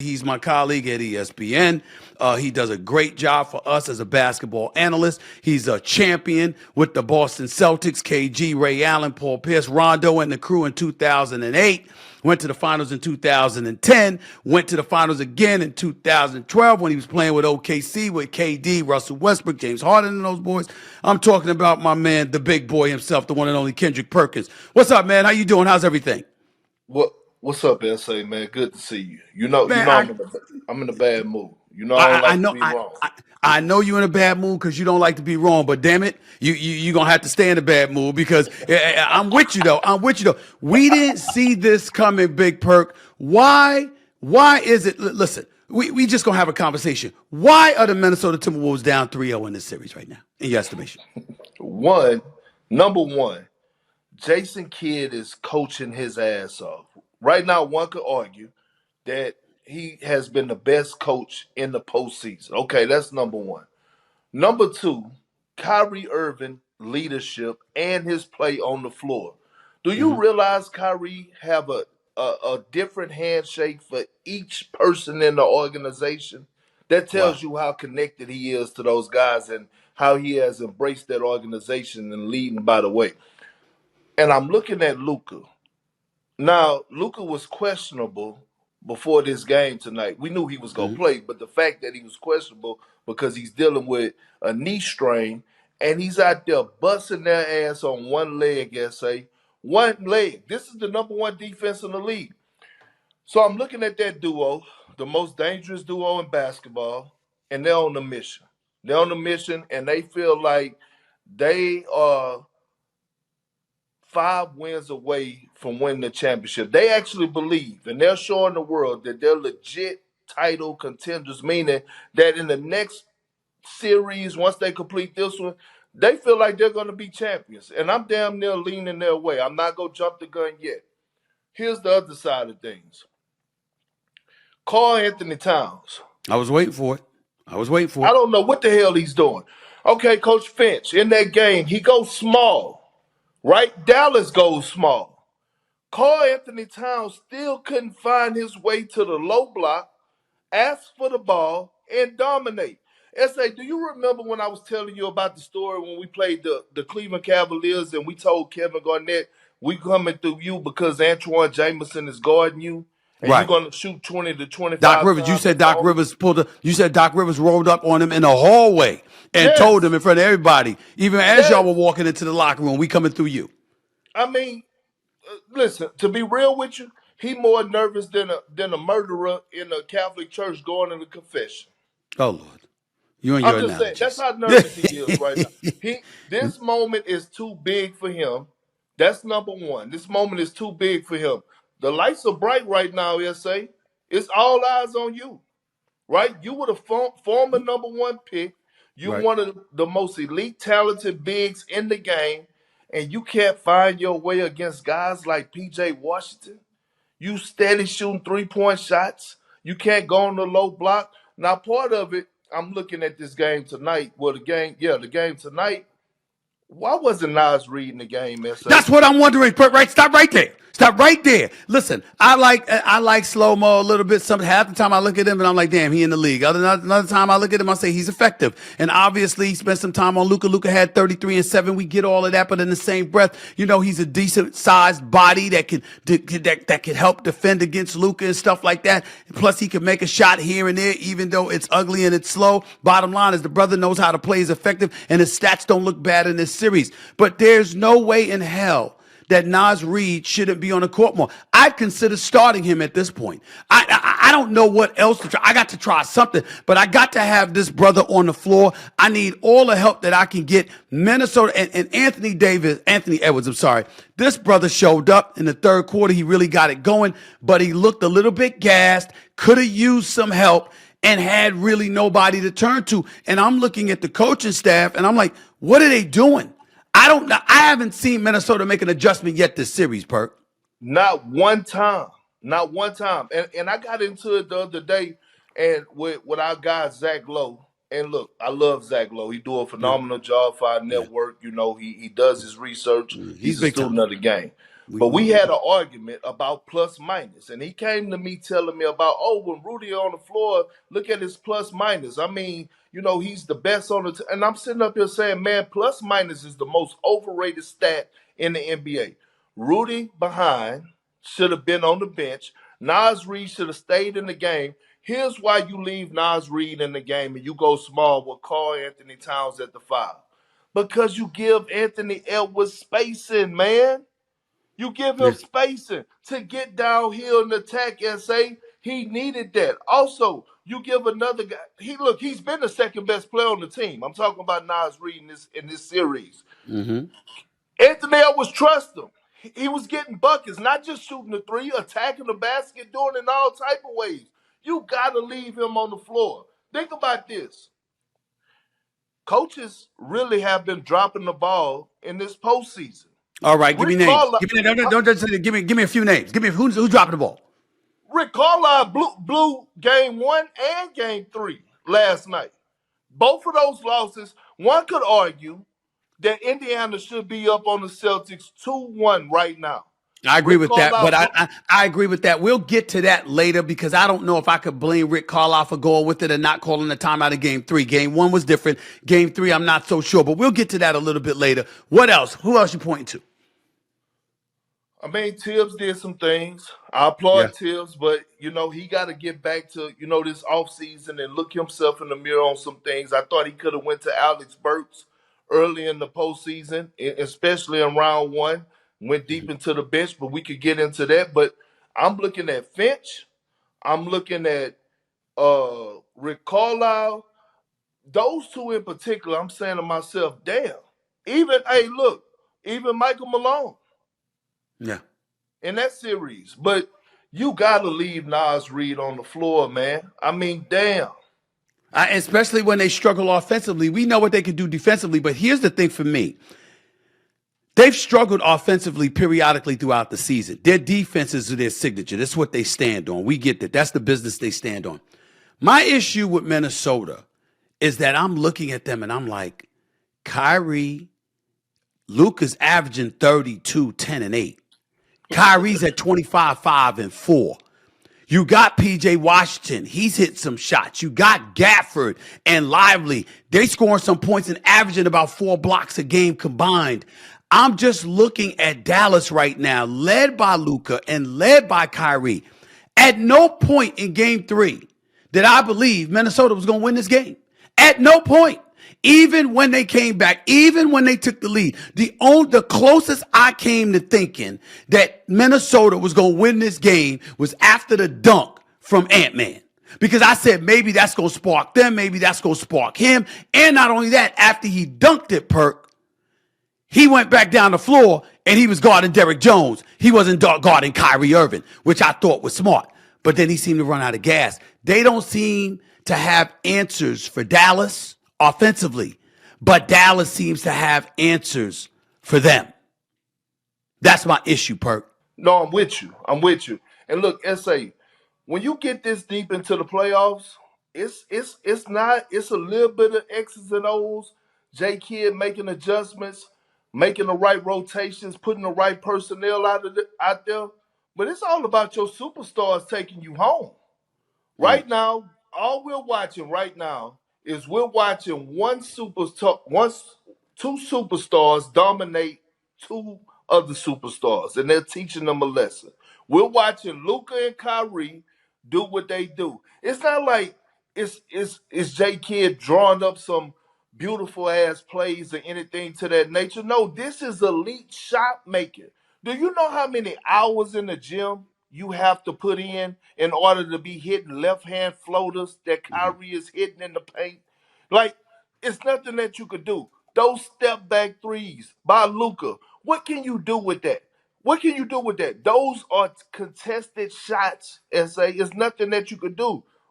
He's my colleague at ESPN. He does a great job for us as a basketball analyst. He's a champion with the Boston Celtics, KG, Ray Allen, Paul Pierce, Rondo, and the crew in 2008. Went to the finals in 2010. Went to the finals again in 2012 when he was playing with OKC with KD, Russell Westbrook, James Harden, and those boys. I'm talking about my man, the big boy himself, the one and only Kendrick Perkins. What's up, man? How you doing? How's everything? What What's up, SA man? Good to see you. Man, I'm in a bad mood. I don't I like to know be wrong. I know you're in a bad mood because you don't like to be wrong, but damn it, you gonna have to stay in a bad mood because I'm with you though. I'm with you though. We didn't see this coming, Big Perk. Why is it? Listen, we just gonna have a conversation. Why are the Minnesota Timberwolves down 3-0 in this series right now, in your estimation? One, number one, Jason Kidd is coaching his ass off. Right now, one could argue that he has been the best coach in the postseason. Okay, that's number one. Number two, Kyrie Irving leadership and his play on the floor. Do you Hmm. realize Kyrie have a different handshake for each person in the organization? That Wow. tells you how connected he is to those guys and how he has embraced that organization and leading by the way. And I'm looking at Luca. Now, Luca was questionable before this game tonight. We knew he was going to Hmm. play, but the fact that he was questionable because he's dealing with a knee strain and he's out there busting their ass on one leg, SA. One leg. This is the number one defense in the league. So I'm looking at that duo, the most dangerous duo in basketball, and they're on a mission. They're on a mission, and they feel like they are 5 wins away from winning the championship. They actually believe, and they're showing the world that they're legit title contenders, meaning that in the next series, once they complete this one, they feel like they're going to be champions. And I'm damn near leaning their way. I'm not going to jump the gun yet. Here's the other side of things. Carl Anthony Towns. I was waiting for it. I was waiting for I it. don't know what the hell he's doing. Okay, Coach Finch, in that game, he goes small, right? Dallas goes small. Carl Anthony Towns still couldn't find his way to the low block, ask for the ball, and dominate. SA, do you remember when I was telling you about the story when we played the Cleveland Cavaliers and we told Kevin Garnett, we coming through you because Antoine Jameson is guarding you and you're Right. going to shoot 20 to Doc 25 Rivers, you times said at the Doc hole? Rivers you said Doc Rivers rolled up on him in the hallway and told him Yes, in front of everybody, even as y'all yes. were walking into the locker room, we coming through you. I mean, listen, to be real with you, he more nervous than a murderer in a Catholic church going to the confession. Oh, Lord. You and I'm your just saying that's analogies. how nervous he is right now. This moment is too big for him. That's number one. This moment is too big for him. The lights are bright right now, SA. It's all eyes on you, right? You were the former number one pick. You Right. one of the most elite, talented bigs in the game, and you can't find your way against guys like PJ Washington. You steady shooting 3-point shots. You can't go on the low block. Now, part of it, I'm looking at this game tonight. Well, the game tonight. Why wasn't Nas reading the game, SA? That's what I'm wondering. Right, stop right there. Stop right there. Listen, I like slow mo a little bit. Some half the time I look at him and I'm like, damn, he in the league. Another time I look at him, I say he's effective. And obviously, he spent some time on Luca. Luca had 33 and 7. We get all of that, but in the same breath, he's a decent sized body that can help defend against Luca and stuff like that. Plus, he can make a shot here and there, even though it's ugly and it's slow. Bottom line is the brother knows how to play. He's effective, and his stats don't look bad in this series. But there's no way in hell that Nas Reed shouldn't be on the court more. I'd consider starting him at this point. I don't know what else to try. I got to try something, but I got to have this brother on the floor. I need all the help that I can get. Minnesota and Anthony Edwards, I'm sorry. This brother showed up in the third quarter. He really got it going, but he looked a little bit gassed, could have used some help, and had really nobody to turn to. And I'm looking at the coaching staff, and I'm like, what are they doing? I don't know. I haven't seen Minnesota make an adjustment yet this series, Perk. Not one time. Not one time. And I got into it the other day and with our guy Zach Lowe. And look, I love Zach Lowe. He do a Yeah, phenomenal job for our yeah. network. He does his research. He's He's a big time. student of the game. But we had an argument about plus minus, and he came to me telling me about, oh, when Rudy on the floor, look at his plus minus. I mean, he's the best on and I'm sitting up here saying, man, plus minus is the most overrated stat in the NBA. Rudy behind should have been on the bench. Nas Reed should have stayed in the game. Here's why you leave Nas Reed in the game and you go small with Karl Anthony Towns at the 5. Because you give Anthony Edwards spacing, man. You give him Yeah. spacing to get downhill and attack SA. He needed that. Also, you give another guy. He's been the second best player on the team. I'm talking about Nas Reed in this series. Mm-hmm. Anthony Edwards trust him. He was getting buckets, not just shooting the three, attacking the basket, doing it in all type of ways. You gotta leave him on the floor. Think about this. Coaches really have been dropping the ball in this postseason. All right, give me Rick names. Carlisle, Don't just give me a few names. Give me who's dropping the ball. Rick Carlisle blew game 1 and game 3 last night. Both of those losses, one could argue that Indiana should be up on the Celtics 2-1 right now. I agree Rick with that, but Carlisle, I agree with that. We'll get to that later because I don't know if I could blame Rick Carlisle for going with it and not calling the timeout in game 3. Game 1 was different. Game 3, I'm not so sure, but we'll get to that a little bit later. What else? Who else you pointing to? I mean, Tibbs did some things. I applaud Tibbs, but he got to get back to this offseason and look himself in the mirror on some things. I thought he could have went to Alex Burks early in the postseason, especially in round 1. Went deep into the bench, but we could get into that. But I'm looking at Finch. I'm looking at Rick Carlisle. Those two in particular, I'm saying to myself, damn. Even Michael Malone. Yeah. In that series. But you got to leave Nas Reed on the floor, man. I mean, damn. Especially when they struggle offensively. We know what they can do defensively, but here's the thing for me. They've struggled offensively periodically throughout the season. Their defenses are their signature. That's what they stand on. We get that. That's the business they stand on. My issue with Minnesota is that I'm looking at them and I'm like, Kyrie, Luka's averaging 32, 10, and 8. Kyrie's at 25, 5, and 4. You got PJ Washington. He's hit some shots. You got Gafford and Lively. They scoring some points and averaging about 4 blocks a game combined. I'm just looking at Dallas right now, led by Luka and led by Kyrie. At no point in game 3 did I believe Minnesota was going to win this game. At no point. Even when they came back, even when they took the lead, the closest I came to thinking that Minnesota was going to win this game was after the dunk from Ant-Man. Because I said, maybe that's going to spark them, maybe that's going to spark him. And not only that, after he dunked it, Perk, he went back down the floor and he was guarding Derrick Jones. He wasn't guarding Kyrie Irving, which I thought was smart. But then he seemed to run out of gas. They don't seem to have answers for Dallas offensively, but Dallas seems to have answers for them. That's my issue, Perk. No, I'm with you. And look, SA, when you get this deep into the playoffs, it's a little bit of X's and O's. J Kidd making adjustments, making the right rotations, putting the right personnel out there. But it's all about your superstars taking you home. Right now, all we're watching right now is we're watching two superstars dominate 2 other superstars, and they're teaching them a lesson. We're watching Luka and Kyrie do what they do. It's not like it's J Kidd drawing up some beautiful ass plays or anything to that nature. No, this is elite shot making. Do you know how many hours in the gym you have to put in order to be hitting left-hand floaters that Kyrie is hitting in the paint? Like, it's nothing that you could do. Those step-back threes by Luka, what can you do with that? Those are contested shots, SA. It's nothing that you could do.